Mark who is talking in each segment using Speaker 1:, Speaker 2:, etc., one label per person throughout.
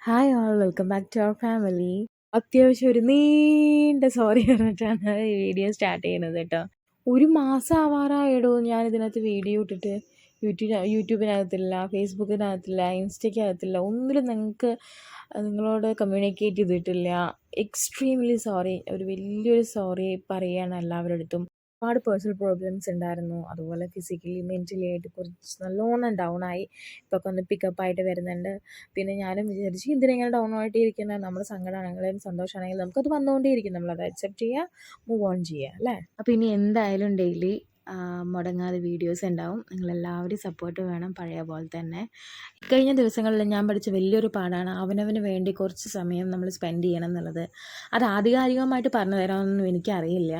Speaker 1: Hi all welcome back to our family. അത്യാവശ്യം ഒരു നീണ്ട സോറി പറഞ്ഞിട്ടാണ് ഈ വീഡിയോ സ്റ്റാർട്ട് ചെയ്യുന്നത് കേട്ടോ. ഒരു മാസം ആവാറായിടോ ഞാൻ ഇതിനകത്ത് വീഡിയോ ഇട്ടിട്ട്. യൂട്യൂബിനകത്തില്ല, ഫേസ്ബുക്കിനകത്തില്ല, ഇൻസ്റ്റയ്ക്കകത്തില്ല, ഒന്നിലും നിങ്ങൾക്ക് നിങ്ങളോട് കമ്മ്യൂണിക്കേറ്റ് ചെയ്തിട്ടില്ല. എക്സ്ട്രീംലി സോറി, ഒരു വലിയൊരു സോറി പറയുകയാണ് എല്ലാവരുടെ അടുത്തും. ഒരുപാട് പേഴ്സണൽ പ്രോബ്ലംസ് ഉണ്ടായിരുന്നു. അതുപോലെ ഫിസിക്കലി മെൻ്റലി ആയിട്ട് കുറച്ച് നല്ലോണം ഡൗൺ ആയി. ഇപ്പോൾ ഒക്കെ ഒന്ന് പിക്കപ്പായിട്ട് വരുന്നുണ്ട്. പിന്നെ ഞാനും വിചാരിച്ചു എന്തിനാ ഡൗൺ ആയിട്ട് ഇരിക്കുന്നത്, നമ്മൾ സങ്കടമാണെങ്കിലും സന്തോഷമാണെങ്കിലും നമുക്കത് വന്നുകൊണ്ടേയിരിക്കും, നമ്മളത് അക്സെപ്റ്റ് ചെയ്യുക, മൂവ് ഓൺ ചെയ്യുക അല്ലേ. അപ്പോൾ ഇനി എന്തായാലും ഡെയിലി മുടങ്ങാതെ വീഡിയോസ് ഉണ്ടാവും. നിങ്ങളെല്ലാവരും സപ്പോർട്ട് വേണം പഴയ പോലെ തന്നെ. കഴിഞ്ഞ ദിവസങ്ങളിൽ ഞാൻ പഠിച്ച വലിയൊരു പാഠമാണ് അവനവന് വേണ്ടി കുറച്ച് സമയം നമ്മൾ സ്പെൻഡ് ചെയ്യണം എന്നുള്ളത്. അത് ആധികാരികമായിട്ട് പറഞ്ഞു തരാമെന്നൊന്നും എനിക്കറിയില്ല.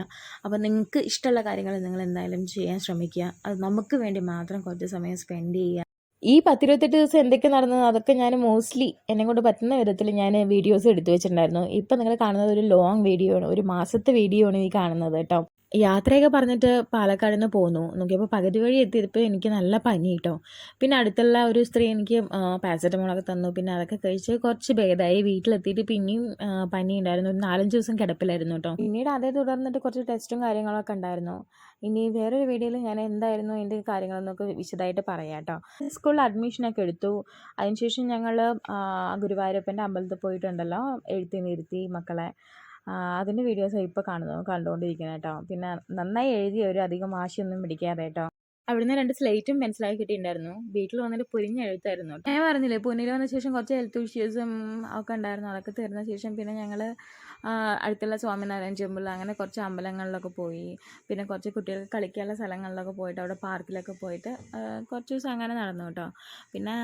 Speaker 1: അപ്പോൾ നിങ്ങൾക്ക് ഇഷ്ടമുള്ള കാര്യങ്ങൾ നിങ്ങൾ എന്തായാലും ചെയ്യാൻ ശ്രമിക്കുക. അത് നമുക്ക് വേണ്ടി മാത്രം കുറച്ച് സമയം സ്പെൻഡ് ചെയ്യുക. ഈ 10-28 ദിവസം എന്തൊക്കെ നടന്നത് അതൊക്കെ ഞാൻ മോസ്റ്റ്ലി എന്നെക്കൊണ്ട് പറ്റുന്ന വിധത്തിൽ ഞാൻ വീഡിയോസ് എടുത്തു വെച്ചിട്ടുണ്ടായിരുന്നു. ഇപ്പം നിങ്ങൾ കാണുന്നത് ഒരു ലോങ് വീഡിയോ ആണ്, ഒരു മാസത്തെ വീഡിയോ ആണ് ഈ കാണുന്നത് കേട്ടോ. യാത്രയൊക്കെ പറഞ്ഞിട്ട് പാലക്കാട് നിന്ന് പോന്നു. നോക്കിയപ്പോൾ പകുതി വഴി എത്തിയപ്പോൾ എനിക്ക് നല്ല പനി കേട്ടോ. പിന്നെ അടുത്തുള്ള ഒരു സ്ത്രീ എനിക്ക് പാരസെറ്റമോളൊക്കെ തന്നു. പിന്നെ അതൊക്കെ കഴിച്ച് കുറച്ച് ഭേദമായി. വീട്ടിലെത്തിയിട്ട് പിന്നെയും പനി ഉണ്ടായിരുന്നു. ഒരു 4-5 ദിവസം കിടപ്പിലായിരുന്നു കേട്ടോ. പിന്നീട് അതേ തുടർന്നിട്ട് കുറച്ച് ടെസ്റ്റും കാര്യങ്ങളൊക്കെ ഉണ്ടായിരുന്നു. ഇനി വേറൊരു വീഡിയോയിൽ ഞാൻ എന്തായിരുന്നു എൻ്റെ കാര്യങ്ങളെന്നൊക്കെ വിശദമായിട്ട് പറയാം കേട്ടോ. സ്കൂളിൽ അഡ്മിഷനൊക്കെ എടുത്തു. അതിനുശേഷം ഞങ്ങൾ ഗുരുവായൂരപ്പൻ്റെ അമ്പലത്തിൽ പോയിട്ടുണ്ടല്ലോ, എഴുത്തിനിരുത്തി മക്കളെ. അതിൻ്റെ വീഡിയോസാണ് ഇപ്പോൾ കണ്ടുകൊണ്ടിരിക്കുന്നത് കേട്ടോ. പിന്നെ നന്നായി എഴുതിയവർ അധികം വാശിയൊന്നും പിടിക്കാതെ കേട്ടോ. അവിടുന്ന് 2 സ്ലേറ്റും പെൻസിലൊക്കെ കിട്ടിയിട്ടുണ്ടായിരുന്നു. വീട്ടിൽ വന്നിട്ട് പൊരിഞ്ഞ എഴുത്തായിരുന്നു കേട്ടോ. ഞാൻ പറഞ്ഞില്ലേ പുനലൂർ വന്ന ശേഷം കുറച്ച് ഹെൽത്ത് ഇഷ്യൂസും ഒക്കെ ഉണ്ടായിരുന്നു. അതൊക്കെ തീർന്ന ശേഷം പിന്നെ ഞങ്ങൾ അടുത്തുള്ള സ്വാമിനാരായണ ടെമ്പിൾ അങ്ങനെ കുറച്ച് അമ്പലങ്ങളിലൊക്കെ പോയി. പിന്നെ കുറച്ച് കുട്ടികൾക്ക് കളിക്കാനുള്ള സ്ഥലങ്ങളിലൊക്കെ പോയിട്ട് അവിടെ പാർക്കിലൊക്കെ പോയിട്ട് കുറച്ച് ദിവസം അങ്ങനെ നടന്നു കേട്ടോ. പിന്നെ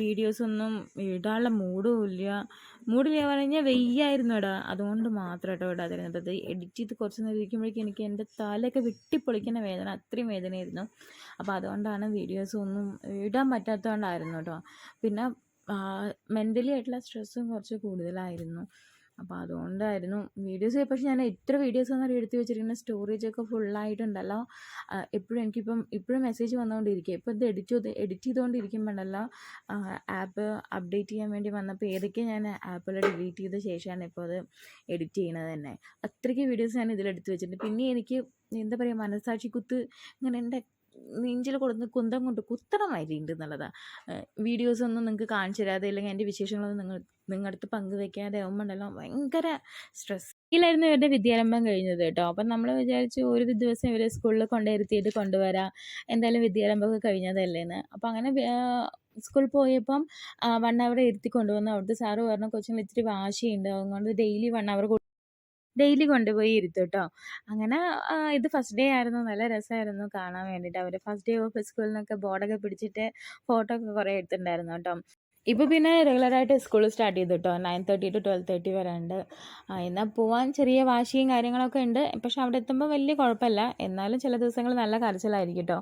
Speaker 1: വീഡിയോസൊന്നും ഇടാനുള്ള മൂഡില്ല പറഞ്ഞാൽ വെയ്യായിരുന്നു ഇടാ, അതുകൊണ്ട് മാത്രം കേട്ടോ ഇടാതിരുന്നത്. അത് എഡിറ്റ് ചെയ്ത് കുറച്ച് നേരം ഇരിക്കുമ്പോഴേക്കും എനിക്ക് എൻ്റെ തലയൊക്കെ വെട്ടിപ്പൊളിക്കുന്ന വേദന, അത്രയും വേദനയായിരുന്നു. അപ്പോൾ അതുകൊണ്ടാണ് വീഡിയോസ് ഒന്നും ഇടാൻ പറ്റാത്തതുകൊണ്ടായിരുന്നു കേട്ടോ. പിന്നെ മെൻ്റലി ആയിട്ടുള്ള സ്ട്രെസ്സും കുറച്ച് കൂടുതലായിരുന്നു. അപ്പോൾ അതുകൊണ്ടായിരുന്നു വീഡിയോസ്. പക്ഷേ ഞാൻ എത്ര വീഡിയോസ് ആണ് എടുത്ത് വെച്ചിരിക്കുന്നത്, സ്റ്റോറേജൊക്കെ ഫുള്ളായിട്ടുണ്ടല്ലോ. എനിക്കിപ്പം ഇപ്പോഴും മെസ്സേജ് വന്നുകൊണ്ടിരിക്കുക. ഇപ്പോൾ ഇത് എഡിറ്റ് ചെയ്തുകൊണ്ടിരിക്കുമ്പോഴല്ലോ ആപ്പ് അപ്ഡേറ്റ് ചെയ്യാൻ വേണ്ടി വന്നപ്പോൾ ഏതൊക്കെ ഞാൻ ആപ്പിൽ ഡിലീറ്റ് ചെയ്ത ശേഷമാണ് ഇപ്പോൾ അത് എഡിറ്റ് ചെയ്യണത് തന്നെ. അത്രയ്ക്ക് വീഡിയോസ് ഞാൻ ഇതിലെടുത്ത് വെച്ചിട്ടുണ്ട്. പിന്നെ എനിക്ക് എന്താ പറയുക, മനസ്സാക്ഷി കുത്ത് ഇങ്ങനെ എൻ്റെ നെഞ്ചിൽ കൊടുത്ത് കുന്തം കൊണ്ട് കുത്തണമാതിരി ഉണ്ട് എന്നുള്ളതാണ്. വീഡിയോസൊന്നും നിങ്ങൾക്ക് കാണിച്ചു തരാതെ അല്ലെങ്കിൽ എൻ്റെ വിശേഷങ്ങളൊന്നും നിങ്ങളുടെ അടുത്ത് പങ്കുവെക്കാതെ ആകുമ്പോണ്ടല്ലോ ഭയങ്കര സ്ട്രെസ്സിലായിരുന്നു ഇവരുടെ വിദ്യാരംഭം കഴിഞ്ഞത് കേട്ടോ. അപ്പം നമ്മൾ വിചാരിച്ചു ഒരു ദിവസം ഇവരെ സ്കൂളിൽ കൊണ്ടിരുത്തിയിട്ട് കൊണ്ടുവരാം, എന്തായാലും വിദ്യാരംഭമൊക്കെ കഴിഞ്ഞതല്ലേന്ന്. അപ്പം അങ്ങനെ സ്കൂളിൽ പോയപ്പം 1 അവർ ഇരുത്തി കൊണ്ടുവന്നു. അവിടുത്തെ സാറ് പറഞ്ഞു കൊച്ചുങ്ങൾ ഇത്തിരി വാശിയുണ്ട്, അതുകൊണ്ട് ഡെയിലി കൊണ്ടുപോയി ഇരുത്തും കേട്ടോ. അങ്ങനെ ഇത് ഫസ്റ്റ് ഡേ ആയിരുന്നു. നല്ല രസമായിരുന്നു കാണാൻ വേണ്ടിയിട്ട്. അവർ ഫസ്റ്റ് ഡേ ഓഫ് സ്കൂളിൽ നിന്നൊക്കെ ബോർഡൊക്കെ പിടിച്ചിട്ട് ഫോട്ടോ ഒക്കെ കുറേ എടുത്തിട്ടുണ്ടായിരുന്നു കേട്ടോ. ഇപ്പോൾ പിന്നെ റെഗുലറായിട്ട് സ്കൂൾ സ്റ്റാർട്ട് ചെയ്തു കേട്ടോ. 9:30 to 12:30 വരെ ഉണ്ട്. എന്നാൽ പോവാൻ ചെറിയ വാശിയും കാര്യങ്ങളൊക്കെ ഉണ്ട്. പക്ഷെ അവിടെ എത്തുമ്പോൾ വലിയ കുഴപ്പമില്ല. എന്നാലും ചില ദിവസങ്ങൾ നല്ല കരച്ചിലായിരിക്കും കേട്ടോ.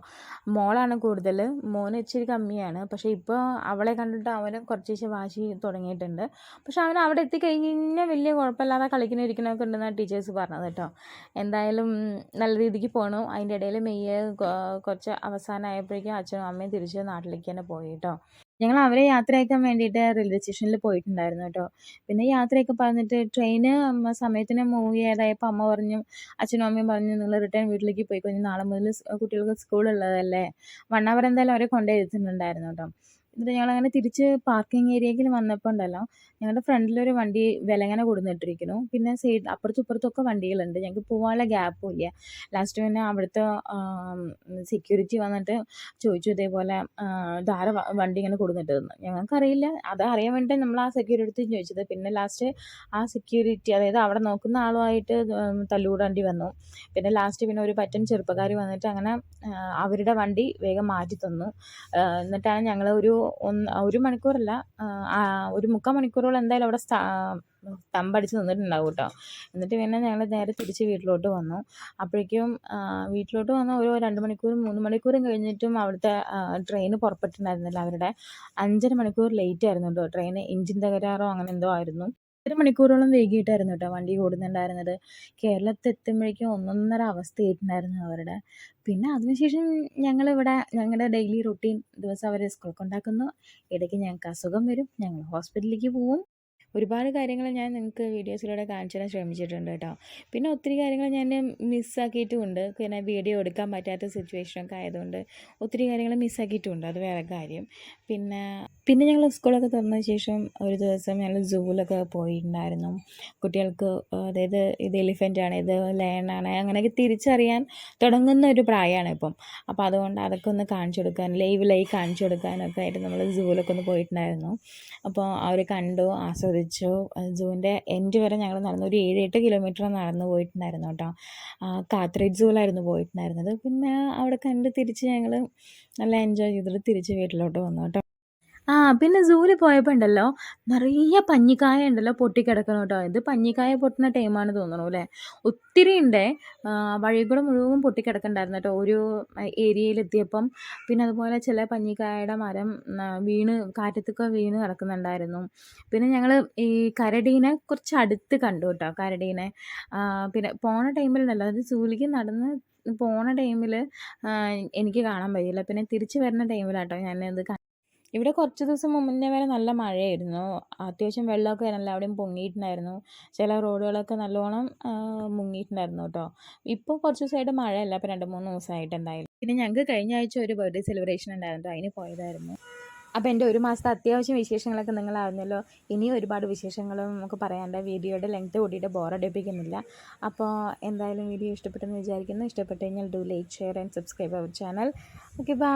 Speaker 1: മോളാണ് കൂടുതൽ, മോന് ഇച്ചിരി കമ്മിയാണ്. പക്ഷേ ഇപ്പോൾ അവളെ കണ്ടിട്ട് അവന് കുറച്ച് വാശി തുടങ്ങിയിട്ടുണ്ട്. പക്ഷെ അവൻ അവിടെ എത്തിക്കഴിഞ്ഞ് കഴിഞ്ഞാൽ വലിയ കുഴപ്പമില്ലാതെ ഇരിക്കണമൊക്കെ ഉണ്ടെന്നാണ് ടീച്ചേഴ്സ് പറഞ്ഞത് കേട്ടോ. എന്തായാലും നല്ല രീതിക്ക് പോകണം. അതിൻ്റെ ഇടയിൽ മെയ്യ് കുറച്ച് അവസാനമായപ്പോഴേക്കും അച്ഛനും അമ്മയും തിരിച്ച് നാട്ടിലേക്ക് തന്നെ പോയി കേട്ടോ. ഞങ്ങൾ അവരെ യാത്രയാക്കാൻ വേണ്ടിയിട്ട് റെയിൽവേ സ്റ്റേഷനിൽ പോയിട്ടുണ്ടായിരുന്നു കേട്ടോ. പിന്നെ യാത്രയൊക്കെ പറഞ്ഞിട്ട് ട്രെയിന് സമയത്തിന് മൂവ് ചെയ്യാതായപ്പോൾ അമ്മ പറഞ്ഞു, അച്ഛനും അമ്മയും പറഞ്ഞു നിങ്ങൾ റിട്ടേൺ വീട്ടിലേക്ക് പോയിക്കോ, നാളെ മുതൽ കുട്ടികൾക്ക് സ്കൂളുള്ളതല്ലേ. 1 അവർ എന്തായാലും അവരെ കൊണ്ടുപോയിരുത്തുന്നുണ്ടായിരുന്നു കേട്ടോ. എന്നിട്ട് ഞങ്ങളങ്ങനെ തിരിച്ച് പാർക്കിംഗ് ഏരിയയിൽ വന്നപ്പോൾ ഉണ്ടല്ലോ, ഞങ്ങളുടെ ഫ്രണ്ടിലൊരു വണ്ടി വിലങ്ങനെ കൊടുന്നിട്ടിരിക്കുന്നു. പിന്നെ സൈഡ് അപ്പുറത്തും ഇപ്പുറത്തൊക്കെ വണ്ടികളുണ്ട്. ഞങ്ങൾക്ക് പോകാനുള്ള ഗ്യാപ്പും ഇല്ല. ലാസ്റ്റ് പിന്നെ അവിടുത്തെ സെക്യൂരിറ്റി വന്നിട്ട് ചോദിച്ചു ഇതേപോലെ ഇതാരെ വണ്ടി ഇങ്ങനെ കൊടുന്നിട്ടതെന്ന്. ഞങ്ങൾക്കറിയില്ല, അത് അറിയാൻ വേണ്ടിയിട്ട് നമ്മൾ ആ സെക്യൂരിറ്റി ചോദിച്ചത്. പിന്നെ ലാസ്റ്റ് ആ സെക്യൂരിറ്റി, അതായത് അവിടെ നോക്കുന്ന ആളുമായിട്ട് തല്ലുകൂടേണ്ടി വന്നു. പിന്നെ ലാസ്റ്റ് പിന്നെ ഒരു പറ്റൻ ചെറുപ്പക്കാർ വന്നിട്ട് അങ്ങനെ അവരുടെ വണ്ടി വേഗം മാറ്റി തന്നു. എന്നിട്ടാണ് ഞങ്ങൾ ഒരു മണിക്കൂറല്ല, ഒരു 3/4 മണിക്കൂറോളം എന്തായാലും അവിടെ തമ്പടിച്ച് നിന്നിട്ടുണ്ടാവും കേട്ടോ. എന്നിട്ട് പിന്നെ ഞങ്ങൾ നേരെ തിരിച്ച് വീട്ടിലോട്ട് വന്നു. അപ്പോഴേക്കും വീട്ടിലോട്ട് വന്ന ഒരു 2 മണിക്കൂറും 3 മണിക്കൂറും കഴിഞ്ഞിട്ടും അവിടുത്തെ ട്രെയിന് പുറപ്പെട്ടിട്ടുണ്ടായിരുന്നില്ല. അവരുടെ 5.5 മണിക്കൂർ ലേറ്റ് ആയിരുന്നു കേട്ടോ ട്രെയിന്. എഞ്ചിൻ തകരാറോ അങ്ങനെ എന്തോ ആയിരുന്നു. 1 മണിക്കൂറോളം വൈകിയിട്ടായിരുന്നു കേട്ടോ വണ്ടി ഓടുന്നുണ്ടായിരുന്നത്. കേരളത്തിൽ എത്തുമ്പോഴേക്കും ഒന്നൊന്നര അവസ്ഥയായിട്ടുണ്ടായിരുന്നു അവരുടെ. പിന്നെ അതിനുശേഷം ഞങ്ങളിവിടെ ഞങ്ങളുടെ ഡെയിലി റൂട്ടീൻ ദിവസം അവരെ സ്കൂളിൽ കൊണ്ടാക്കുന്നു. ഇടയ്ക്ക് ഞങ്ങൾക്ക് അസുഖം വരും. ഞങ്ങൾ ഹോസ്പിറ്റലിലേക്ക് പോവും. ഒരുപാട് കാര്യങ്ങൾ ഞാൻ നിങ്ങൾക്ക് വീഡിയോസിലൂടെ കാണിച്ചു തരാൻ ശ്രമിച്ചിട്ടുണ്ട് കേട്ടോ. പിന്നെ ഒത്തിരി കാര്യങ്ങൾ ഞാൻ മിസ്സാക്കിയിട്ടുമുണ്ട്. പിന്നെ വീഡിയോ എടുക്കാൻ പറ്റാത്ത സിറ്റുവേഷനൊക്കെ ആയതുകൊണ്ട് ഒത്തിരി കാര്യങ്ങൾ മിസ്സാക്കിയിട്ടുമുണ്ട്. അത് വേറെ കാര്യം. പിന്നെ പിന്നെ ഞങ്ങൾ സ്കൂളൊക്കെ തുറന്ന ശേഷം ഒരു ദിവസം ഞങ്ങൾ സൂവിലൊക്കെ പോയിട്ടുണ്ടായിരുന്നു. കുട്ടികൾക്ക് അതായത് ഇത് എലിഫൻ്റാണ്, ഇത് ലയണാണ് അങ്ങനെയൊക്കെ തിരിച്ചറിയാൻ തുടങ്ങുന്ന ഒരു പ്രായമാണ് ഇപ്പം. അപ്പോൾ അതുകൊണ്ട് അതൊക്കെ ഒന്ന് കാണിച്ചു കൊടുക്കാൻ ലൈവിലായി കാണിച്ചു കൊടുക്കാനൊക്കെ ആയിട്ട് നമ്മൾ സൂവിലൊക്കെ ഒന്ന് പോയിട്ടുണ്ടായിരുന്നു. അപ്പോൾ അവർ കണ്ടു, ആസ്വദിച്ചു. സൂവിൻ്റെ എൻഡ് വരെ ഞങ്ങൾ നടന്നു. ഒരു 7-8 കിലോമീറ്റർ നടന്നു പോയിട്ടുണ്ടായിരുന്നു കേട്ടോ. കാത്തറേറ്റ് സൂവിലായിരുന്നു പോയിട്ടുണ്ടായിരുന്നത്. പിന്നെ അവിടെ കണ്ട് തിരിച്ച് ഞങ്ങൾ നല്ല എൻജോയ് ചെയ്തിട്ട് തിരിച്ച് വീട്ടിലോട്ട് വന്നു കേട്ടോ. പിന്നെ സൂവിൽ പോയപ്പോൾ ഉണ്ടല്ലോ നിറയെ പഞ്ഞിക്കായ ഉണ്ടല്ലോ പൊട്ടിക്കിടക്കണം കേട്ടോ. ഇത് പഞ്ഞിക്കായ പൊട്ടുന്ന ടൈമാണ് തോന്നുന്നു അല്ലേ. ഒത്തിരി ഉണ്ടേ. വഴി കൂടെ മുഴുവൻ പൊട്ടിക്കിടക്കുന്നുണ്ടായിരുന്നു കേട്ടോ ഒരു ഏരിയയിലെത്തിയപ്പം. പിന്നെ അതുപോലെ ചില പഞ്ഞിക്കായയുടെ മരം വീണ് കാറ്റത്തൊക്കെ വീണ് കിടക്കുന്നുണ്ടായിരുന്നു. പിന്നെ ഞങ്ങൾ ഈ കരടീനെ കുറച്ച് അടുത്ത് കണ്ടു കേട്ടോ കരടീനെ. പിന്നെ പോണ ടൈമിലുണ്ടല്ലോ അത് സൂവിലേക്ക് നടന്ന് പോണ ടൈമിൽ എനിക്ക് കാണാൻ കഴിയില്ല. പിന്നെ തിരിച്ച് വരുന്ന ടൈമിലാട്ടോ ഞാനത് ഇവിടെ കുറച്ച് ദിവസം മുന്നേ വരെ നല്ല മഴയായിരുന്നു. അത്യാവശ്യം വെള്ളമൊക്കെ എല്ലാവിടെയും പൊങ്ങിയിട്ടുണ്ടായിരുന്നു. ചില റോഡുകളൊക്കെ നല്ലോണം മുങ്ങിയിട്ടുണ്ടായിരുന്നു കേട്ടോ. ഇപ്പോൾ കുറച്ച് ദിവസമായിട്ട് മഴയല്ല. ഇപ്പോൾ 2-3 ദിവസമായിട്ട് എന്തായാലും. പിന്നെ ഞങ്ങൾക്ക് കഴിഞ്ഞ ആഴ്ച ഒരു ബർത്ത്ഡേ സെലിബ്രേഷൻ ഉണ്ടായിരുന്നു. അതിന് പോയതായിരുന്നു. അപ്പോൾ എൻ്റെ ഒരു മാസത്തെ അത്യാവശ്യം വിശേഷങ്ങളൊക്കെ നിങ്ങൾ അറിഞ്ഞല്ലോ. ഇനിയും ഒരുപാട് വിശേഷങ്ങളും നമുക്ക് പറയാനുണ്ട്. വീഡിയോയുടെ ലെങ്ത് കൂടിയിട്ട് ബോറടിപ്പിക്കുന്നില്ല. അപ്പോൾ എന്തായാലും വീഡിയോ ഇഷ്ടപ്പെട്ടെന്ന് വിചാരിക്കുന്നു. ഇഷ്ടപ്പെട്ട് കഴിഞ്ഞാൽ do like, share and subscribe our channel. Okay, by.